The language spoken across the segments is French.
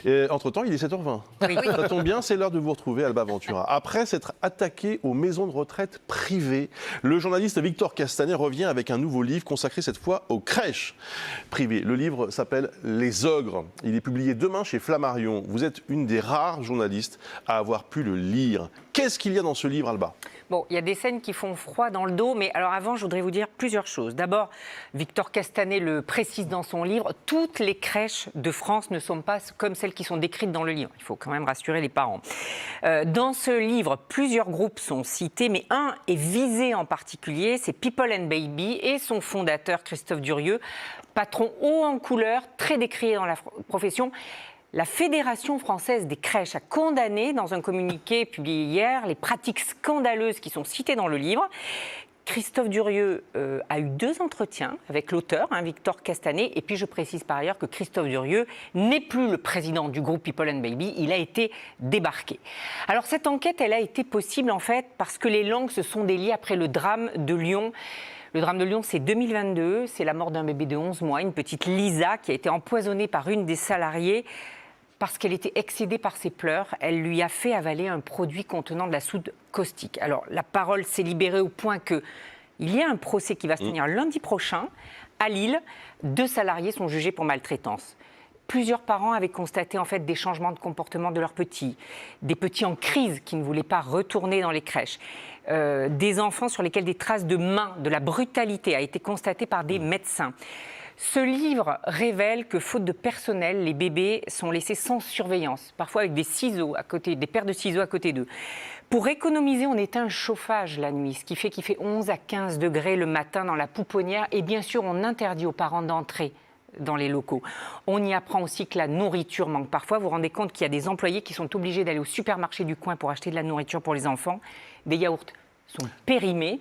Et entre-temps, il est 7h20. Oui. Ça tombe bien, c'est l'heure de vous retrouver, Alba Ventura. Après s'être attaqué aux maisons de retraite privées, le journaliste Victor Castanet revient avec un nouveau livre consacré cette fois aux crèches privées. Le livre s'appelle Les Ogres. Il est publié demain chez Flammarion. Vous êtes une des rares journalistes à avoir pu le lire. Qu'est-ce qu'il y a dans ce livre, Alba ? Bon, il y a des scènes qui font froid dans le dos, mais alors avant, je voudrais vous dire plusieurs choses. D'abord, Victor Castanet le précise dans son livre, toutes les crèches de France ne sont pas comme celles qui sont décrites dans le livre. Il faut quand même rassurer les parents. Dans ce livre, plusieurs groupes sont cités, mais un est visé en particulier, c'est People and Baby et son fondateur Christophe Durieux, patron haut en couleur, très décrié dans la profession. La Fédération française des crèches a condamné, dans un communiqué publié hier, les pratiques scandaleuses qui sont citées dans le livre. Christophe Durieux a eu 2 entretiens avec l'auteur, Victor Castanet. Et puis je précise par ailleurs que Christophe Durieux n'est plus le président du groupe People and Baby, il a été débarqué. Alors cette enquête, elle a été possible en fait parce que les langues se sont déliées après le drame de Lyon. Le drame de Lyon, c'est 2022, c'est la mort d'un bébé de 11 mois, une petite Lisa qui a été empoisonnée par une des salariées. Parce qu'elle était excédée par ses pleurs, elle lui a fait avaler un produit contenant de la soude caustique. Alors, la parole s'est libérée au point qu'il y a un procès qui va se tenir lundi prochain à Lille. 2 salariés sont jugés pour maltraitance. Plusieurs parents avaient constaté en fait des changements de comportement de leurs petits, des petits en crise qui ne voulaient pas retourner dans les crèches, des enfants sur lesquels des traces de mains, de la brutalité a été constatée par des médecins. Ce livre révèle que, faute de personnel, les bébés sont laissés sans surveillance, parfois avec des ciseaux à côté, des paires de ciseaux à côté d'eux. Pour économiser, on éteint le chauffage la nuit, ce qui fait qu'il fait 11 à 15 degrés le matin dans la pouponnière. Et bien sûr, on interdit aux parents d'entrer dans les locaux. On y apprend aussi que la nourriture manque parfois. Vous vous rendez compte qu'il y a des employés qui sont obligés d'aller au supermarché du coin pour acheter de la nourriture pour les enfants. Des yaourts sont périmés.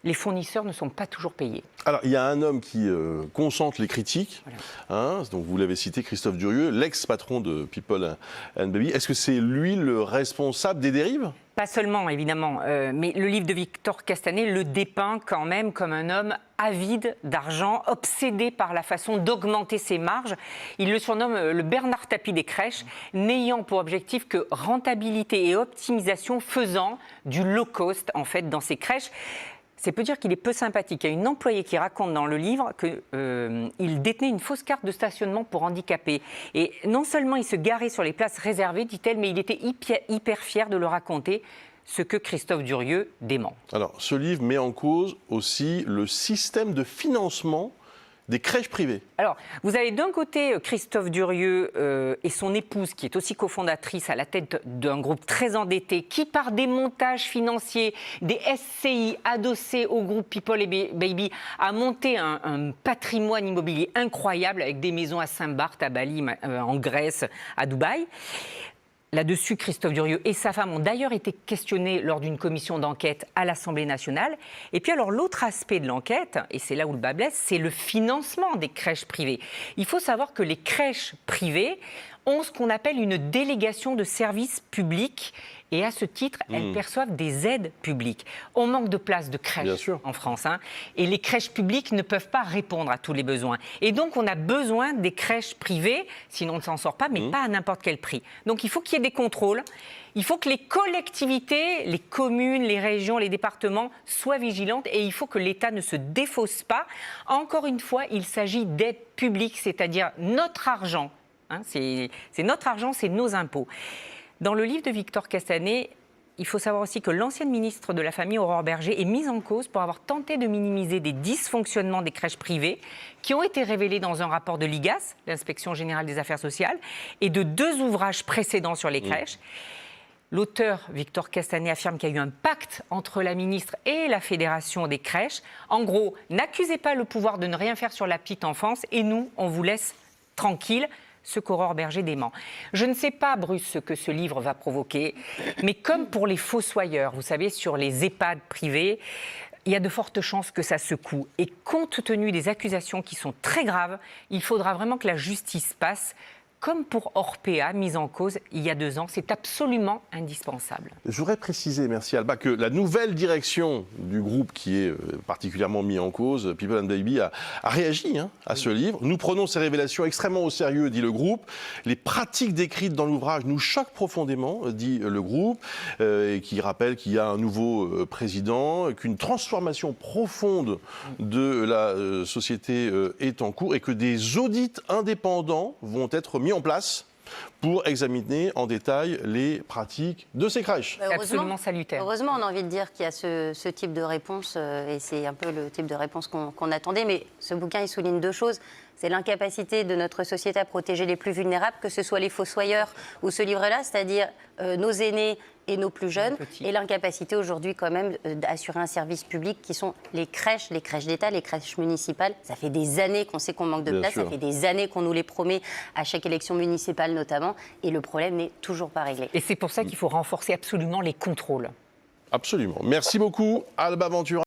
Les fournisseurs ne sont pas toujours payés. Alors, il y a un homme qui concentre les critiques, donc vous l'avez cité, Christophe Durieux, l'ex-patron de People and Baby. Est-ce que c'est lui le responsable des dérives ? Pas seulement, évidemment, mais le livre de Victor Castanet le dépeint quand même comme un homme avide d'argent, obsédé par la façon d'augmenter ses marges. Il le surnomme le Bernard Tapie des crèches, n'ayant pour objectif que rentabilité et optimisation, faisant du low cost, en fait, dans ses crèches. C'est peut dire qu'il est peu sympathique. Il y a une employée qui raconte dans le livre qu'il détenait une fausse carte de stationnement pour handicapés. Et non seulement il se garait sur les places réservées, dit-elle, mais il était hyper fier de le raconter, ce que Christophe Durieux dément. Alors, ce livre met en cause aussi le système de financement des crèches privées. Alors, vous avez d'un côté Christophe Durieux et son épouse, qui est aussi cofondatrice à la tête d'un groupe très endetté, qui par des montages financiers, des SCI adossés au groupe People and Baby, a monté un patrimoine immobilier incroyable avec des maisons à Saint-Barth, à Bali, en Grèce, à Dubaï. Là-dessus, Christophe Durieux et sa femme ont d'ailleurs été questionnés lors d'une commission d'enquête à l'Assemblée nationale. Et puis alors l'autre aspect de l'enquête, et c'est là où le bât blesse, c'est le financement des crèches privées. Il faut savoir que les crèches privées ont ce qu'on appelle une délégation de services publics. Et à ce titre, elles perçoivent des aides publiques. On manque de places de crèches en France. Et les crèches publiques ne peuvent pas répondre à tous les besoins. Et donc, on a besoin des crèches privées, sinon on ne s'en sort pas, mais pas à n'importe quel prix. Donc, il faut qu'il y ait des contrôles. Il faut que les collectivités, les communes, les régions, les départements soient vigilantes. Et il faut que l'État ne se défausse pas. Encore une fois, il s'agit d'aides publiques, c'est-à-dire notre argent. C'est notre argent, c'est nos impôts. Dans le livre de Victor Castanet, il faut savoir aussi que l'ancienne ministre de la Famille, Aurore Bergé, est mise en cause pour avoir tenté de minimiser des dysfonctionnements des crèches privées qui ont été révélés dans un rapport de l'IGAS, l'Inspection générale des affaires sociales, et de 2 ouvrages précédents sur les crèches. L'auteur, Victor Castanet, affirme qu'il y a eu un pacte entre la ministre et la Fédération des crèches. En gros, n'accusez pas le pouvoir de ne rien faire sur la petite enfance et nous, on vous laisse tranquille. Ce qu'Aurore Bergé dément. Je ne sais pas, Bruce, ce que ce livre va provoquer, mais comme pour les fossoyeurs, vous savez, sur les EHPAD privés, il y a de fortes chances que ça secoue. Et compte tenu des accusations qui sont très graves, il faudra vraiment que la justice passe, comme pour Orpea, mise en cause il y a 2 ans. C'est absolument indispensable. Je voudrais préciser, merci Alba, que la nouvelle direction du groupe qui est particulièrement mis en cause, People and Baby, a réagi à ce livre. Nous prenons ces révélations extrêmement au sérieux, dit le groupe. Les pratiques décrites dans l'ouvrage nous choquent profondément, dit le groupe, et qui rappelle qu'il y a un nouveau président, qu'une transformation profonde de la société est en cours et que des audits indépendants vont être mis en place pour examiner en détail les pratiques de ces crèches. C'est absolument salutaire. Heureusement, on a envie de dire qu'il y a ce type de réponse, et c'est un peu le type de réponse qu'on attendait. Mais ce bouquin, il souligne 2 choses. C'est l'incapacité de notre société à protéger les plus vulnérables, que ce soit les fossoyeurs ou ce livre-là, c'est-à-dire nos aînés et nos plus jeunes, et l'incapacité aujourd'hui quand même d'assurer un service public qui sont les crèches d'État, les crèches municipales. Ça fait des années qu'on sait qu'on manque de place, ça fait des années qu'on nous les promet à chaque élection municipale notamment, et le problème n'est toujours pas réglé. Et c'est pour ça qu'il faut renforcer absolument les contrôles. Absolument. Merci beaucoup, Alba Ventura.